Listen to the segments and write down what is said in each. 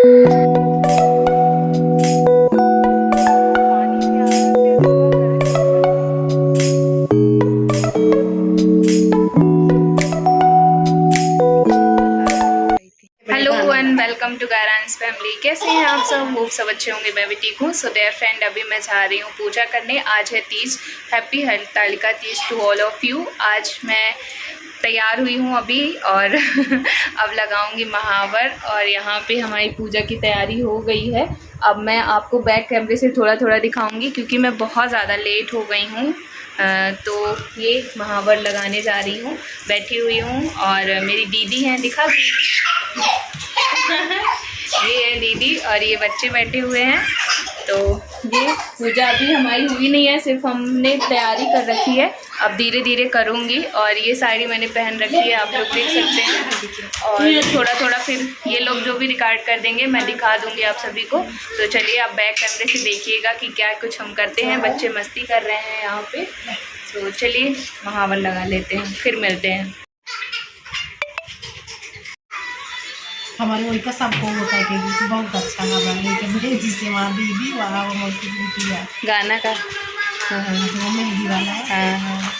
Welcome to गायरांस family. कैसे हैं आप सब? वो सब अच्छे होंगे, मैं भी ठीक हूँ। सो देयर फ्रेंड, अभी मैं जा रही हूँ पूजा करने। आज है Teej. Happy Hartalika Teej to all of you. आज मैं तैयार हुई हूँ अभी और अब लगाऊंगी महावर। और यहाँ पे हमारी पूजा की तैयारी हो गई है। अब मैं आपको बैक कैमरे से थोड़ा थोड़ा दिखाऊंगी क्योंकि मैं बहुत ज़्यादा लेट हो गई हूँ। तो ये महावर लगाने जा रही हूँ, बैठी हुई हूँ। और मेरी दीदी हैं, दिखा दीदी ये है दीदी और ये बच्चे बैठे हुए हैं। तो ये पूजा अभी हमारी हुई नहीं है, सिर्फ हमने तैयारी कर रखी है। अब धीरे धीरे करूँगी। और ये साड़ी मैंने पहन रखी है, आप लोग देख सकते हैं। और थोड़ा थोड़ा फिर ये लोग जो भी रिकॉर्ड कर देंगे मैं दिखा दूँगी आप सभी को। तो चलिए आप बैक कैमरे से देखिएगा कि क्या कुछ हम करते हैं। बच्चे मस्ती कर रहे हैं यहाँ पे। तो चलिए महावर लगा लेते हैं, फिर मिलते हैं। हमारे वही का सबको होता है कि बहुत अच्छा लगा है जिससे वहाँ दीदी वहाँ वो किया गाना का वो मेहंदी वाला है। हाँ हाँ।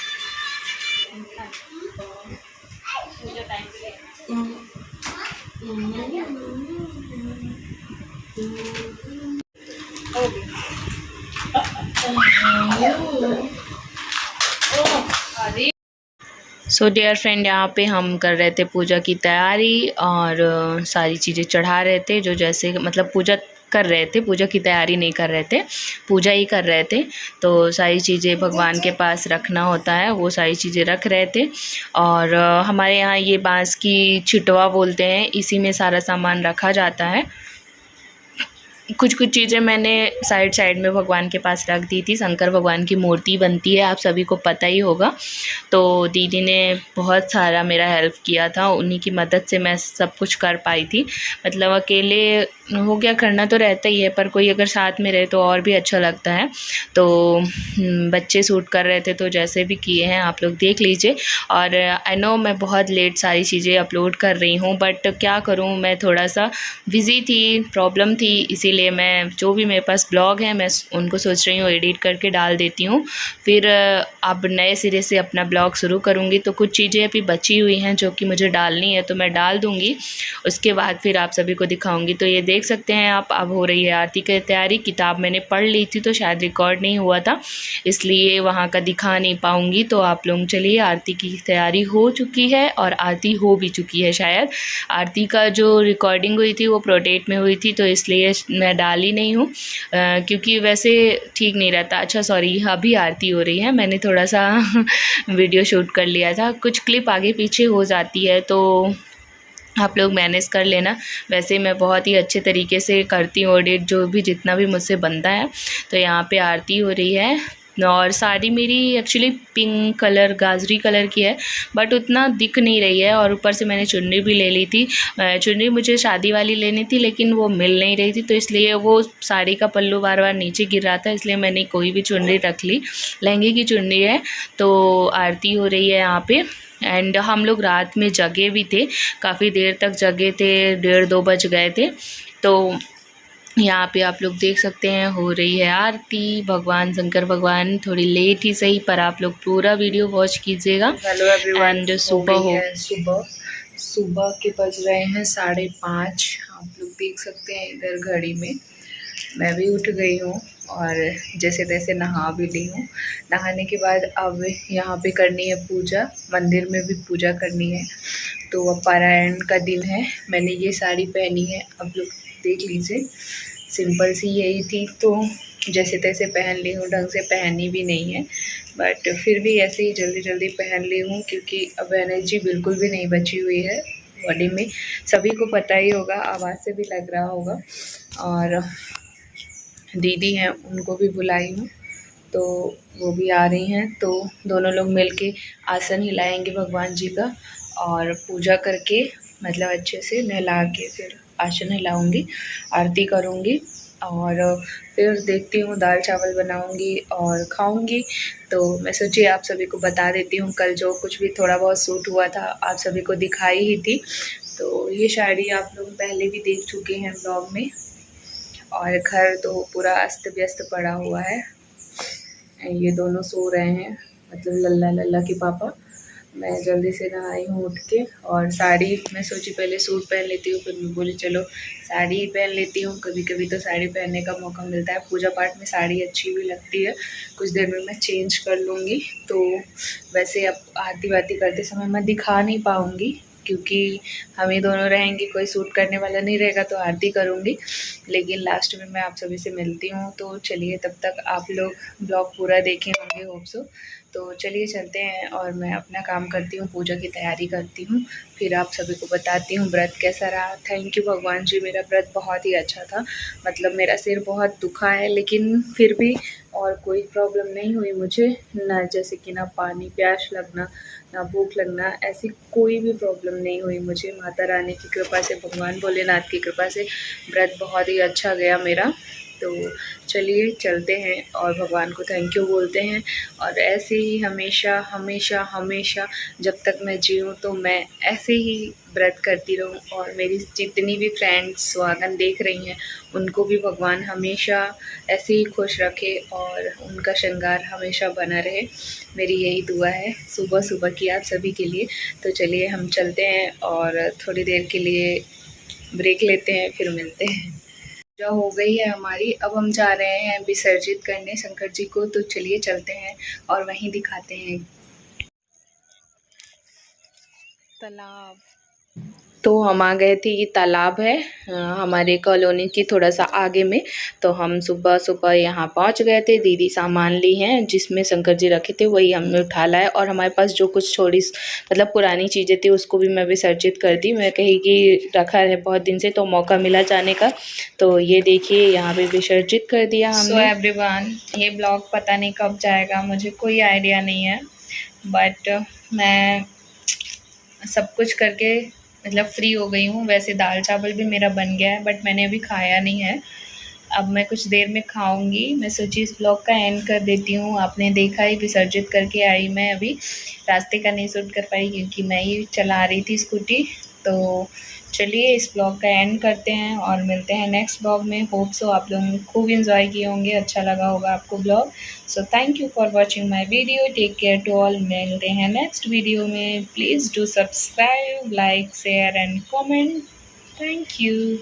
सो डियर फ्रेंड, यहाँ पे हम कर रहे थे पूजा की तैयारी और सारी चीज़ें चढ़ा रहे थे। जो जैसे मतलब पूजा कर रहे थे, पूजा की तैयारी नहीं कर रहे थे, पूजा ही कर रहे थे। तो सारी चीज़ें भगवान के पास रखना होता है, वो सारी चीज़ें रख रहे थे। और हमारे यहाँ ये बांस की छिटवा बोलते हैं, इसी में सारा सामान रखा जाता है। कुछ कुछ चीज़ें मैंने साइड में भगवान के पास रख दी थी। शंकर भगवान की मूर्ति बनती है, आप सभी को पता ही होगा। तो दीदी ने बहुत सारा मेरा हेल्प किया था, उन्हीं की मदद से मैं सब कुछ कर पाई थी। मतलब अकेले हो गया करना तो रहता ही है, पर कोई अगर साथ में रहे तो और भी अच्छा लगता है। तो बच्चे शूट कर रहे थे तो जैसे भी किए हैं आप लोग देख लीजिए। और आई नो मैं बहुत लेट सारी चीज़ें अपलोड कर रही हूँ, बट क्या करूँ, मैं थोड़ा सा बिज़ी थी, प्रॉब्लम थी। इसीलिए मैं जो भी मेरे पास ब्लॉग है मैं उनको सोच रही हूँ एडिट करके डाल देती हूँ। फिर अब नए सिरे से अपना ब्लॉग शुरू करूँगी। तो कुछ चीज़ें अभी बची हुई हैं जो कि मुझे डालनी है, तो मैं डाल दूँगी। उसके बाद फिर आप सभी को दिखाऊँगी। तो ये देख सकते हैं आप, अब हो रही है आरती की तैयारी। किताब मैंने पढ़ ली थी तो शायद रिकॉर्ड नहीं हुआ था, इसलिए वहाँ का दिखा नहीं पाऊँगी। तो आप लोग चलिए, आरती की तैयारी हो चुकी है और आरती हो भी चुकी है। शायद आरती का जो रिकॉर्डिंग हुई थी वो प्रोटेट में हुई थी, तो इसलिए मैं डाली नहीं हूँ क्योंकि वैसे ठीक नहीं रहता। अच्छा सॉरी, अभी आरती हो रही है, मैंने थोड़ा सा वीडियो शूट कर लिया था। कुछ क्लिप आगे पीछे हो जाती है तो आप लोग मैनेज कर लेना। वैसे मैं बहुत ही अच्छे तरीके से करती हूँ एडिट, जो भी जितना भी मुझसे बनता है। तो यहाँ पे आरती हो रही है और साड़ी मेरी एक्चुअली पिंक कलर, गाजरी कलर की है, बट उतना दिख नहीं रही है। और ऊपर से मैंने चुन्नी भी ले ली थी। चुन्नी मुझे शादी वाली लेनी थी लेकिन वो मिल नहीं रही थी, तो इसलिए वो साड़ी का पल्लू बार बार नीचे गिर रहा था, इसलिए मैंने कोई भी चुन्नी रख ली। लहंगे की चुन्नी है। तो आरती हो रही है यहाँ पे। एंड हम लोग रात में जगे भी थे, काफ़ी देर तक जगे थे, 1:30-2 बज गए थे। तो यहाँ पे आप लोग देख सकते हैं हो रही है आरती। भगवान शंकर भगवान थोड़ी लेट ही सही, पर आप लोग पूरा वीडियो वॉच कीजिएगा। हेलो एवरीवन, सुबह के बज रहे हैं 5:30। आप लोग देख सकते हैं इधर घड़ी में। मैं भी उठ गई हूँ और जैसे तैसे नहा भी ली हूँ। नहाने के बाद अब यहाँ पे करनी है पूजा, मंदिर में भी पूजा करनी है। तो अब पारायण का दिन है। मैंने ये साड़ी पहनी है, अब लोग देख लीजिए। सिंपल सी यही थी तो जैसे तैसे पहन ली हूँ, ढंग से पहनी भी नहीं है, बट फिर भी ऐसे ही जल्दी जल्दी पहन ली हूँ क्योंकि अब एनर्जी बिल्कुल भी नहीं बची हुई है बॉडी में। सभी को पता ही होगा, आवाज़ से भी लग रहा होगा। और दीदी हैं, उनको भी बुलाई हूँ तो वो भी आ रही हैं। तो दोनों लोग मिलके आसन हिलाएंगे भगवान जी का और पूजा करके मतलब अच्छे से नहला के फिर आसन हिलाऊंगी, आरती करूंगी और फिर देखती हूँ दाल चावल बनाऊंगी और खाऊंगी। तो मैं सोची आप सभी को बता देती हूँ, कल जो कुछ भी थोड़ा बहुत शूट हुआ था आप सभी को दिखाई ही थी। तो ये साड़ी आप लोग पहले भी देख चुके हैं ब्लॉग में। और घर तो पूरा अस्त व्यस्त पड़ा हुआ है। ये दोनों सो रहे हैं, मतलब लल्ला लल्ला के पापा। मैं जल्दी से नहाई हूँ उठ के, और साड़ी मैं सोची पहले सूट पहन लेती हूँ, फिर मैं बोली चलो साड़ी ही पहन लेती हूँ। कभी कभी तो साड़ी पहनने का मौका मिलता है, पूजा पाठ में साड़ी अच्छी भी लगती है। कुछ देर में मैं चेंज कर लूँगी। तो वैसे अब आरती वारती करते समय मैं दिखा नहीं पाऊँगी, क्योंकि हम ही दोनों रहेंगे, कोई सूट करने वाला नहीं रहेगा, तो आरती करूँगी। लेकिन लास्ट में मैं आप सभी से मिलती हूँ। तो चलिए, तब तक आप लोग ब्लॉग पूरा देखे होंगे, होप सो। तो चलिए चलते हैं, और मैं अपना काम करती हूँ, पूजा की तैयारी करती हूँ, फिर आप सभी को बताती हूँ व्रत कैसा रहा। थैंक यू भगवान जी, मेरा व्रत बहुत ही अच्छा था। मतलब मेरा सिर बहुत दुखा है, लेकिन फिर भी और कोई प्रॉब्लम नहीं हुई मुझे, ना जैसे कि ना पानी प्यास लगना, ना भूख लगना, ऐसी कोई भी प्रॉब्लम नहीं हुई मुझे। माता रानी की कृपा से, भगवान भोलेनाथ की कृपा से व्रत बहुत ही अच्छा गया मेरा। तो चलिए चलते हैं और भगवान को थैंक यू बोलते हैं। और ऐसे ही हमेशा हमेशा हमेशा जब तक मैं जीऊँ, तो मैं ऐसे ही व्रत करती रहूँ। और मेरी जितनी भी फ्रेंड्स सुहागन देख रही हैं, उनको भी भगवान हमेशा ऐसे ही खुश रखे और उनका श्रृंगार हमेशा बना रहे। मेरी यही दुआ है सुबह सुबह की आप सभी के लिए। तो चलिए हम चलते हैं और थोड़ी देर के लिए ब्रेक लेते हैं, फिर मिलते हैं। पूजा हो गई है हमारी, अब हम जा रहे हैं विसर्जित करने शंकर जी को। तो चलिए चलते हैं और वहीं दिखाते हैं तालाब। तो हम आ गए थे, ये तालाब है हमारे कॉलोनी की थोड़ा सा आगे में। तो हम सुबह सुबह यहाँ पहुँच गए थे। दीदी सामान ली हैं, जिसमें शंकर जी रखे थे वही हमने उठा लाया। और हमारे पास जो कुछ थोड़ी मतलब पुरानी चीज़ें थी, उसको भी मैं विसर्जित कर दी। मैं कही कि रखा है बहुत दिन से, तो मौका मिला जाने का। तो ये देखिए यहाँ पे विसर्जित कर दिया हमने। सो एवरीवन, ये ब्लॉग पता नहीं कब जाएगा, मुझे कोई आइडिया नहीं है। बट मैं सब कुछ करके मतलब फ्री हो गई हूँ। वैसे दाल चावल भी मेरा बन गया है, बट मैंने अभी खाया नहीं है। अब मैं कुछ देर में खाऊंगी। मैं सोची इस ब्लॉग का एंड कर देती हूँ। आपने देखा ही, विसर्जित करके आई मैं। अभी रास्ते का नहीं शूट कर पाई, क्योंकि मैं ही चला रही थी स्कूटी। तो चलिए इस ब्लॉग का एंड करते हैं और मिलते हैं नेक्स्ट ब्लॉग में। होप सो आप लोग खूब इंजॉय किए होंगे, अच्छा लगा होगा आपको blog. So thank you for watching my video. Take care to all. मिलते हैं नेक्स्ट वीडियो में। Please do subscribe, like, share and comment. Thank you.